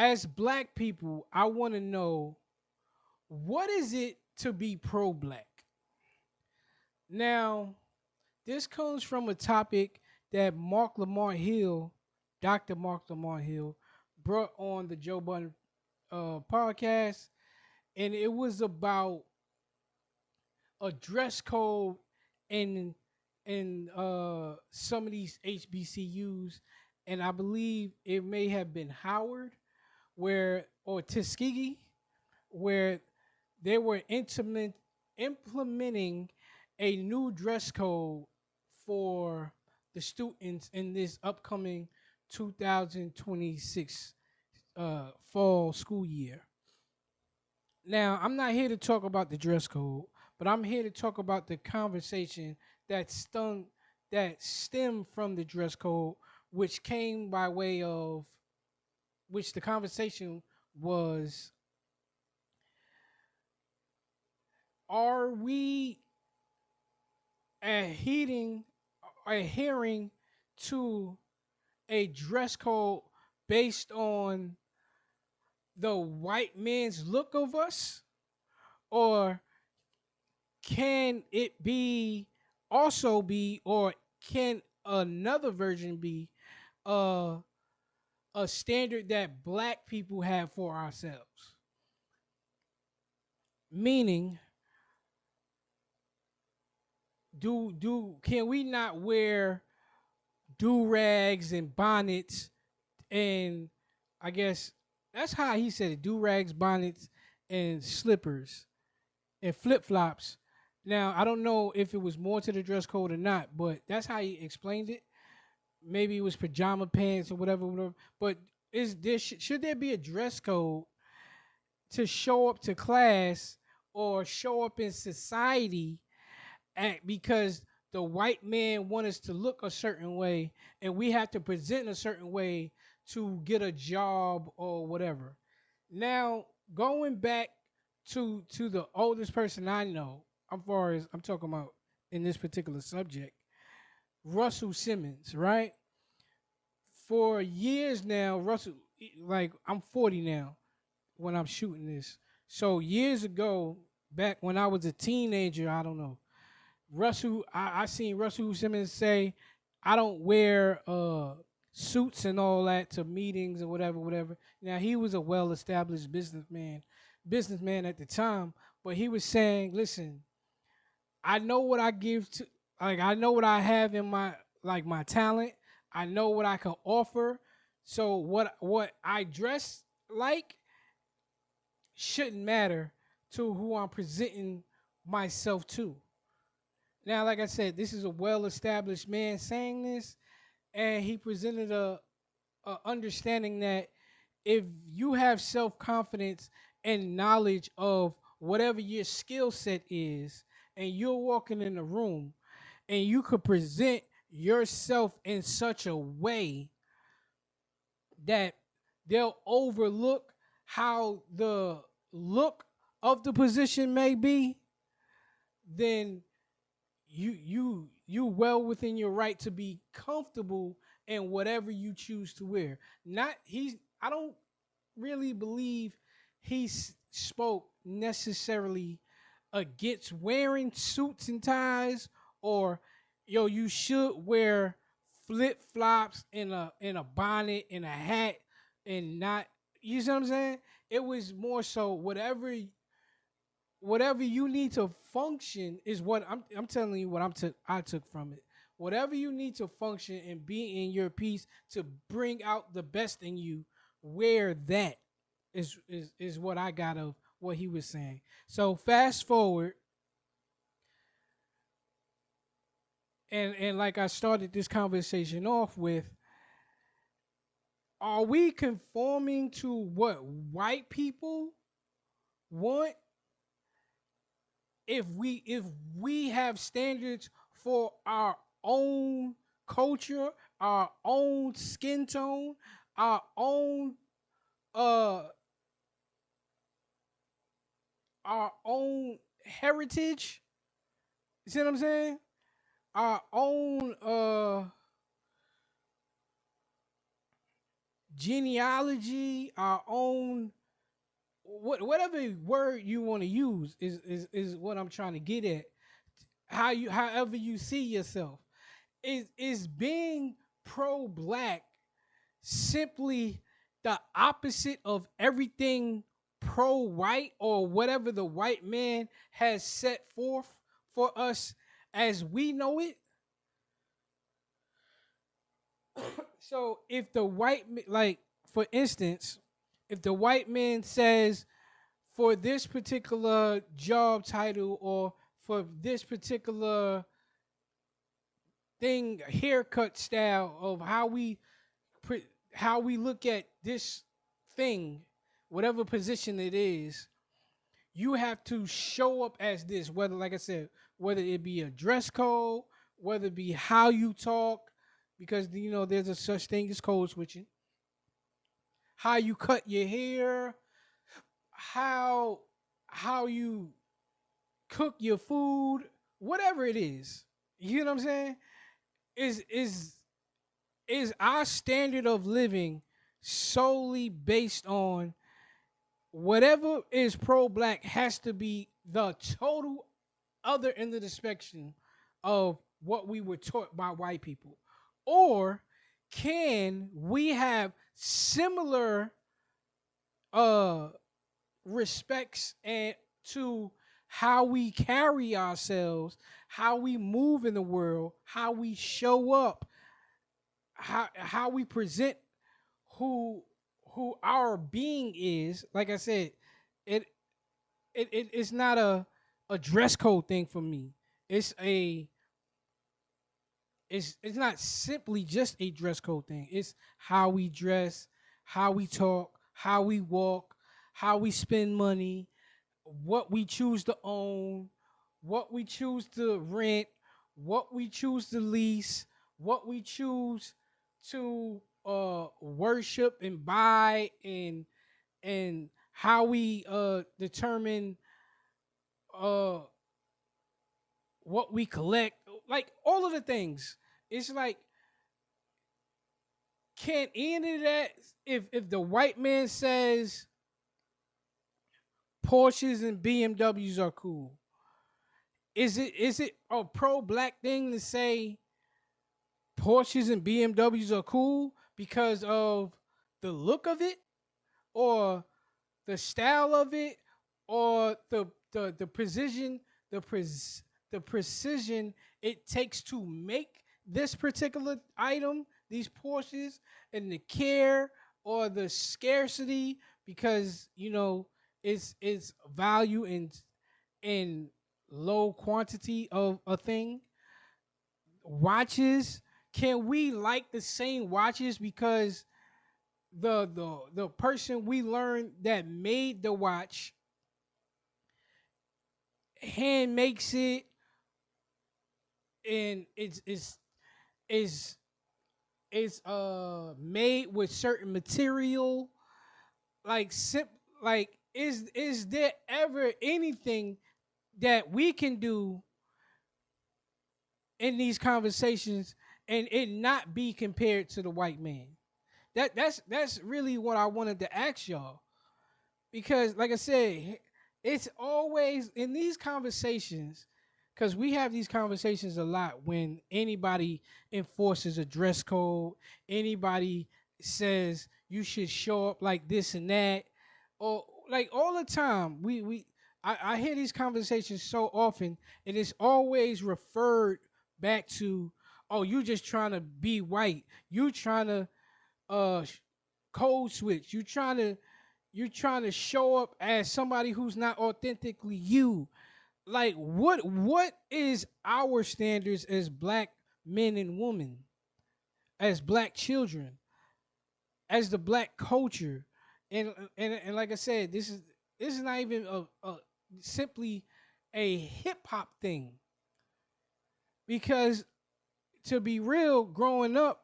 as black people, I want to know, what is it to be pro black? Now, this comes from a topic that Mark Lamar Hill, Dr. Mark Lamar Hill, brought on the Joe Budden podcast, and it was about a dress code in some of these HBCUs, and I believe it may have been Howard, where or Tuskegee, where they were implementing a new dress code for the students in this upcoming 2026 fall school year. Now, I'm not here to talk about the dress code, but I'm here to talk about the conversation that stemmed from the dress code, which came by way of which the conversation was: are we adhering adhering to a dress code based on the white man's look of us, or can it be also be, or can another version be uh, a standard that black people have for ourselves? Meaning, do can we not wear do rags and bonnets, and I guess that's how he said it: do rags, bonnets, and slippers and flip flops. Now I don't know if it was more to the dress code or not, but that's how he explained it. Maybe it was pajama pants or whatever, whatever. But is there should there be a dress code to show up to class or show up in society because the white man want us to look a certain way and we have to present a certain way to get a job or whatever. Now, going back to the oldest person I know, as far as I'm talking about in this particular subject, Russell Simmons, right? For years now, Russell, like I'm 40 now when I'm shooting this. So years ago, back when I was a teenager, I don't know, I seen Russell Simmons say, I don't wear suits and all that to meetings or whatever, whatever. Now he was a well established businessman at the time, but he was saying, listen, I know what I give to, like I know what I have in my, like my talent. I know what I can offer. So what I dress like shouldn't matter to who I'm presenting myself to. Now, like I said, this is a well-established man saying this, and he presented a understanding that if you have self-confidence and knowledge of whatever your skill set is, and you're walking in the room, and you could present yourself in such a way that they'll overlook how the look of the position may be, then you well within your right to be comfortable in whatever you choose to wear. Not he's I don't really believe spoke necessarily against wearing suits and ties, or yo you should wear flip flops in a bonnet and a hat and not, you see what I'm saying? It was more so whatever you need to function is what I'm telling you what I took from it. Whatever you need to function and be in your piece to bring out the best in you, wear that is what I got of what he was saying. So fast forward, and like I started this conversation off with, are we conforming to what white people want if we have standards for our own culture, our own skin tone, our own uh our own heritage? You see what I'm saying? Our own genealogy, our own whatever word you want to use is what I'm trying to get at. However you see yourself is being pro black simply the opposite of everything pro white or whatever the white man has set forth for us as we know it. So if the like for instance, if the white man says for this particular job title or for this particular thing haircut style of how we look at this thing, whatever position it is, you have to show up as this, whether, like I said, whether it be a dress code, whether it be how you talk, because there's a such thing as code switching, how you cut your hair, how how you cook your food, whatever it is. You know what I'm saying? Is is is our standard of living solely based on whatever is pro black has to be the total other end of the spectrum of what we were taught by white people? Or can we have similar uh respects and to how we carry ourselves, how we move in the world, how we show up, how we present who who our being is. Like I said, it it's not a dress code thing for me. It's a it's not simply just a dress code thing. It's how we dress, how we talk, how we walk, how we spend money, what we choose to own, what we choose to rent, what we choose to lease, what we choose to worship and buy, and how we determine uh what we collect, like all of the things. It's like, can any of that, if the white man says Porsches and BMWs are cool, is it a pro black thing to say Porsches and BMWs are cool because of the look of it, or the style of it, or the precision, the the precision it takes to make this particular item, these Porsches, and the care or the scarcity because it's value in low quantity of a thing. Watches, can we like the same watches because the person we learned that made the watch hand makes it, and is made with certain material, like like is there ever anything that we can do in these conversations and it not be compared to the white man? That's really what I wanted to ask y'all, because like I said, it's always in these conversations, because we have these conversations a lot when anybody enforces a dress code, anybody says you should show up like this and that, or like all the time I hear these conversations so often, and it's always referred back to, oh, you just trying to be white, you trying to uh code switch, you trying to show up as somebody who's not authentically you. Like what is our standards as black men and women, as black children, as the black culture? And like I said, this is not even a simply a hip hop thing, because to be real, growing up,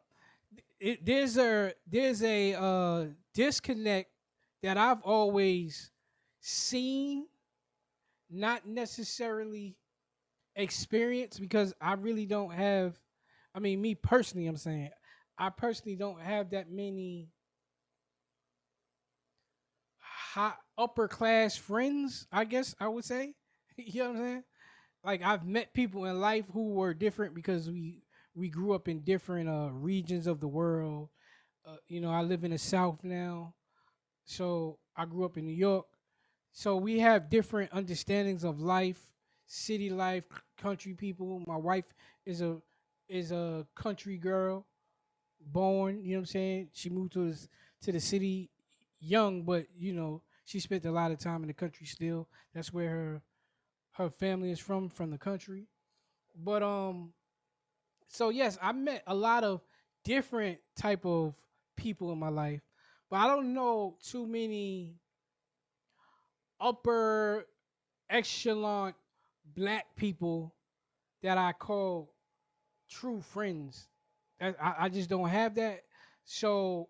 there's a disconnect that I've always seen, not necessarily experienced, because I really don't have. I mean, me personally, I'm saying I personally don't have that many high upper class friends, I guess I would say. You know what I'm saying? Like I've met people in life who were different because we grew up in different regions of the world. I live in the South now, so I grew up in New York. So we have different understandings of life, city life, country people. My wife is a country girl, born. You know what I'm saying? She moved to the city young, but she spent a lot of time in the country still. That's where her family is from the country. But so yes, I met a lot of different type of people in my life, but I don't know too many upper echelon black people that I call true friends. I just don't have that. So,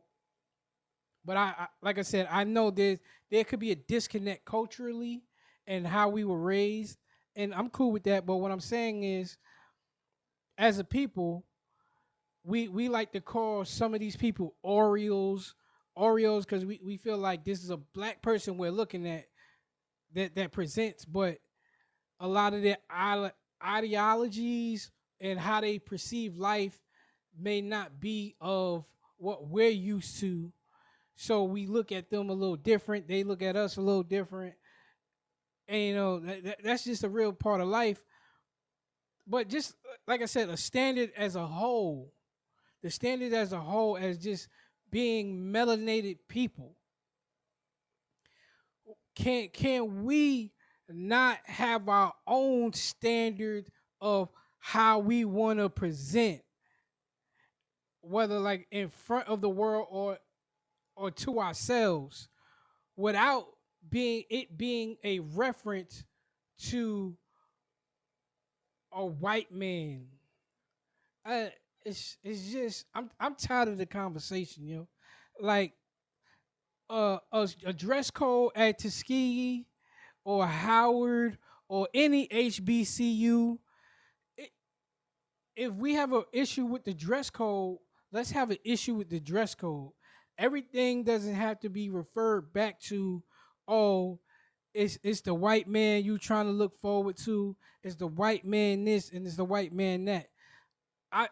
but like I said, I know there could be a disconnect culturally and how we were raised, and I'm cool with that. But what I'm saying is, as a people, we like to call some of these people Oreos because we feel like this is a black person we're looking at that presents, but a lot of their ideologies and how they perceive life may not be of what we're used to. So we look at them a little different. They look at us a little different. And that's just a real part of life. But just like I said, a standard as a whole, the standard as a whole as just being melanated people. Can we not have our own standard of how we want to present, whether like in front of the world or to ourselves, without being a reference to a white man? uh, it's just I'm tired of the conversation, like a dress code at Tuskegee or Howard or any HBCU. If we have an issue with the dress code, let's have an issue with the dress code. Everything doesn't have to be referred back to, oh, it's the white man you trying to look forward to. It's the white man this and it's the white man that. I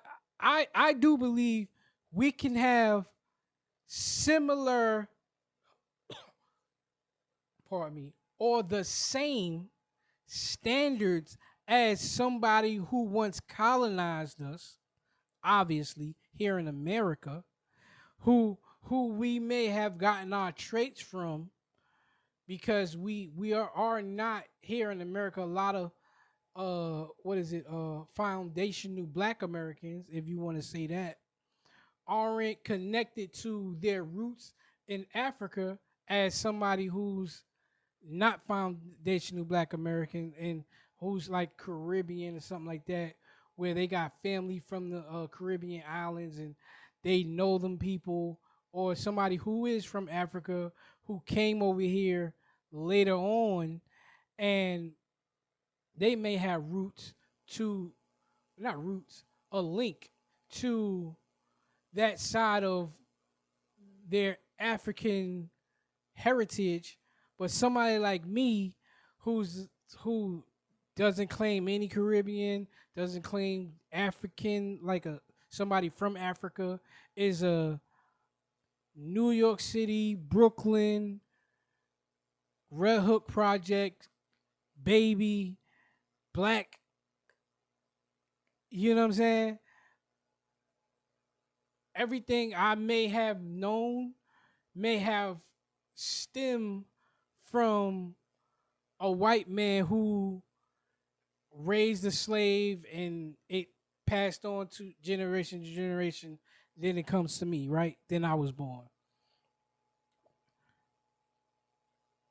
I do believe we can have similar, pardon me, or the same standards as somebody who once colonized us, obviously here in America, who we may have gotten our traits from because we are not here in America. A lot of what is it, foundational black Americans, if you want to say that, aren't connected to their roots in Africa as somebody who's not foundational black American and who's like Caribbean or something like that, where they got family from the Caribbean islands and they know them people, or somebody who is from Africa who came over here later on and they may have roots to, not roots, a link to that side of their African heritage, but somebody like me who doesn't claim any Caribbean, doesn't claim African, like a somebody from Africa, is a New York City, Brooklyn, Red Hook Project, baby, black, you know what I'm saying? Everything I may have known may have stemmed from a white man who raised a slave and it passed on to generation to generation. Then it comes to me, right? Then I was born.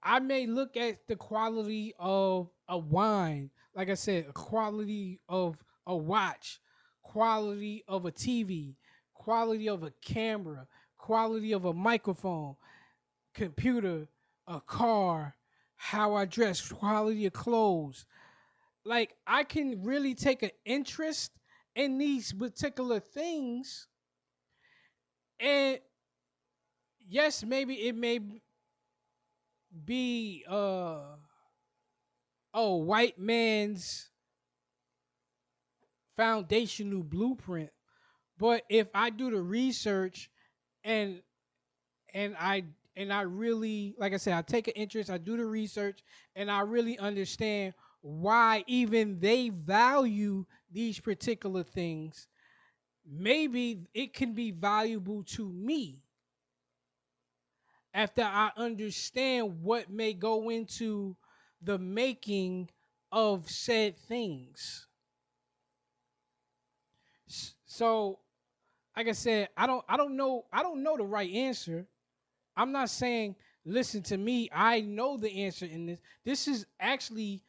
I may look at the quality of a wine, like I said, a quality of a watch, quality of a TV, quality of a camera, quality of a microphone, computer, a car, how I dress, quality of clothes. Like I can really take an interest in these particular things, and yes, maybe it may be oh, white man's foundational blueprint. But if I do the research and and I and I really, like I said, I take an interest, I do the research, and I really understand why even they value these particular things, maybe it can be valuable to me after I understand what may go into the making of said things. So, like I said, I don't know the right answer. I'm not saying listen to me. I know the answer in this. This is actually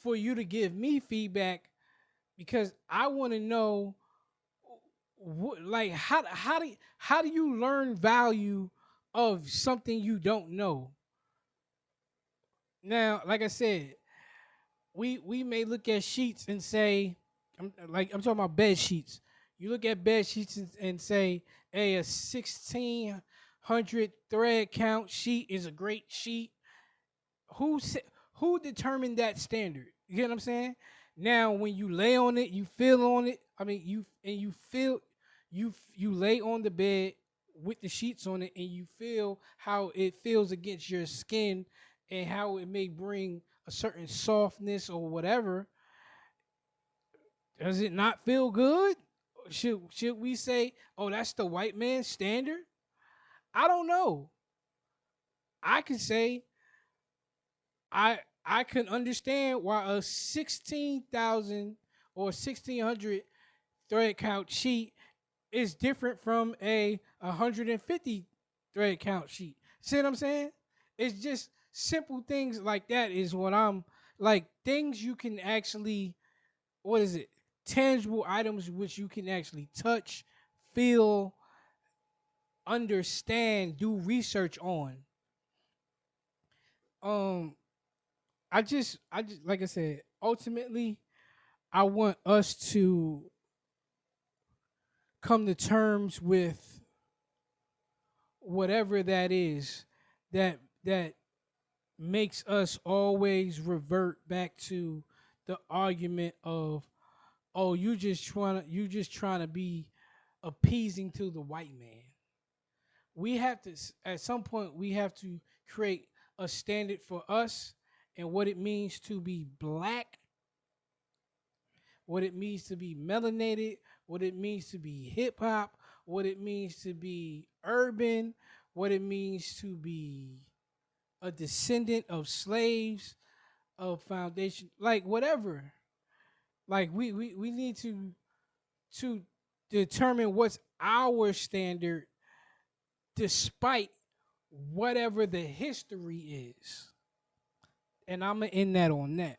for you to give me feedback because I want to know like how do you learn value of something you don't know? Now, like I said, we may look at sheets and say, I'm talking about bed sheets. You look at bed sheets and say, hey, a 1600 thread count sheet is a great sheet. Who sa- who determined that standard? You get what I'm saying? Now, when you lay on it, you feel on it. I mean, you feel you lay on the bed with the sheets on it, and you feel how it feels against your skin, and how it may bring a certain softness or whatever. Does it not feel good? Should we say, oh, that's the white man's standard? I don't know. I can say I can understand why a 16,000 or 1600 thread count sheet is different from a 150 thread count sheet. See what I'm saying? It's just simple things like that is what I'm like, things you can actually, what is it? Tangible items which you can actually touch, feel, understand, do research on. Um I just like I said, ultimately I want us to come to terms with whatever that is that makes us always revert back to the argument of, oh, you just trying to be appeasing to the white man. We have to, at some point we have to create a standard for us and what it means to be black, what it means to be melanated, what it means to be hip hop, what it means to be urban, what it means to be a descendant of slaves, of foundation, like whatever. Like we need to determine what's our standard despite whatever the history is. And I'm gonna end that on that.